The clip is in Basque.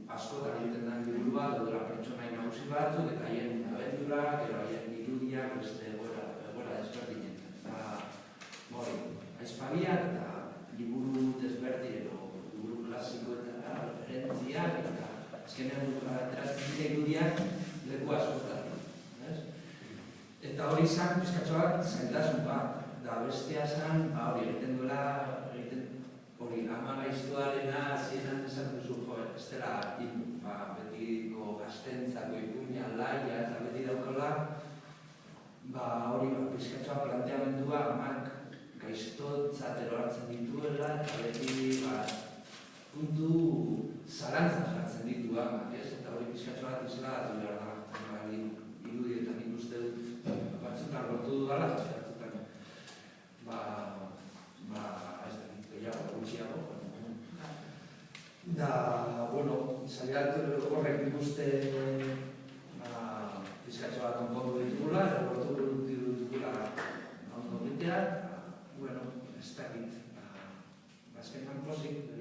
askotan egiten den liburu bat, dela pertsonai nagusi batzuk, eta haien abendurak, edo haien irudiak beste egoera desberdinetan. Eta, aizpabiak eta liburu desberdin edo liburu klasikoetara, referentziak, eta azkenean ateratzen dira irudiak leku askotan. Eta hori izan, pizkatxo bat, zailtasun bat, da bestia zan, hori egiten duela, hori ama gaiztuarena zienan esan duzu, ez dela betiko gaztentzako ipuina, laia, eta beti daukala, hori pizkatxoa planteamendua amak gaiztotzatero hartzen dituela, eta beti puntu zalantzan jartzen ditu amak, eta hori pizkatxoa bat izela datu behar da, irudietan ikuste dut, batzutan lortu dudala, batzutan, ez da, gehiago, gutxiago. Da, saiatu horrek ikuste pizkatxo bat onpondu ditugula, eta lortu ditugula ondo gitea, ez dakit, azkenan pozik,